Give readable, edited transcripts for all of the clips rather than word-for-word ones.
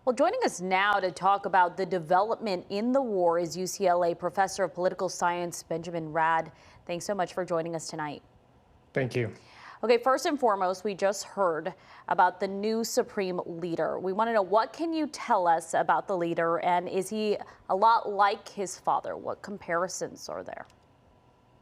Well, joining us now to talk about the development in the war is UCLA professor of political science, Benjamin Radd. Thanks so much for joining us tonight. Thank you. Okay, first and foremost, we just heard about the new supreme leader. We want to know, what can you tell us about the leader, and is he a lot like his father? What comparisons are there?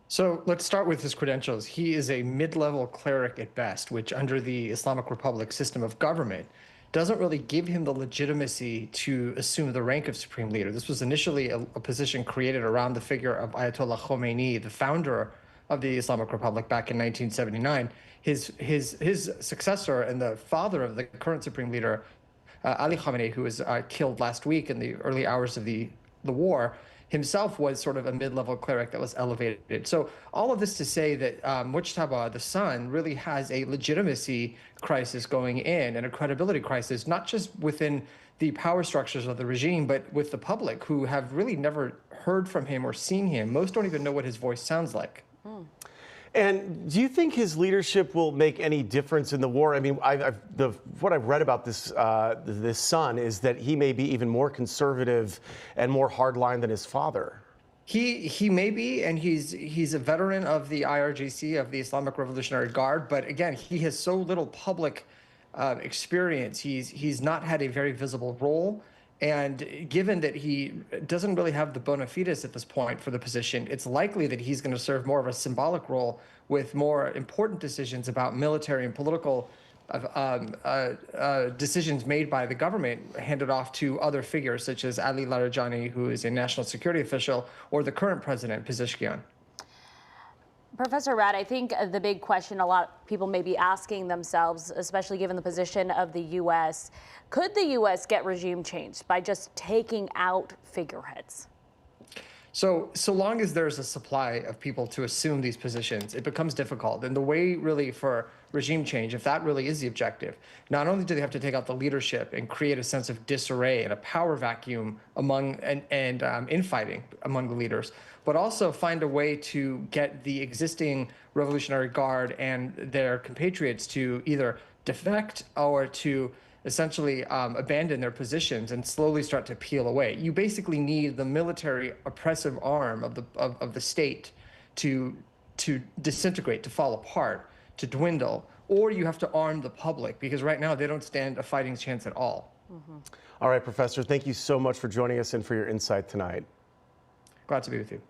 So let's start with his credentials. He is a mid-level cleric at best, which under the Islamic Republic system of government doesn't really give him the legitimacy to assume the rank of supreme leader. This was initially a position created around the figure of Ayatollah Khamenei, the founder of the Islamic Republic back in 1979. His successor and the father of the current supreme leader, Ali Khamenei, who was killed last week in the early hours of the war, himself was sort of a mid-level cleric that was elevated. So all of this to say that Mojtaba, the son, really has a legitimacy crisis going in and a credibility crisis, not just within the power structures of the regime, but with the public, who have really never heard from him or seen him. Most don't even know what his voice sounds like. And do you think his leadership will make any difference in the war? I mean, what I've read about this son is that he may be even more conservative and more hardline than his father. He may be, and he's a veteran of the IRGC, of the Islamic Revolutionary Guard. But again, he has so little public experience. He's not had a very visible role. And given that he doesn't really have the bona fides at this point for the position, it's likely that he's going to serve more of a symbolic role with more important decisions about military and political decisions made by the government handed off to other figures such as Ali Larijani, who is a national security official, or the current president, Pezeshkian. Professor Radd, I think the big question a lot of people may be asking themselves, especially given the position of the U.S., could the U.S. get regime change by just taking out figureheads? So long as there's a supply of people to assume these positions, it becomes difficult. And the way really for regime change, if that really is the objective, not only do they have to take out the leadership and create a sense of disarray and a power vacuum among and infighting among the leaders, but also find a way to get the existing Revolutionary Guard and their compatriots to either defect or to essentially abandon their positions and slowly start to peel away. You basically need the military oppressive arm of the state to disintegrate, to fall apart, to dwindle, or you have to arm the public, because right now they don't stand a fighting chance at all. All right, Professor, thank you so much for joining us and for your insight tonight. Glad to be with you.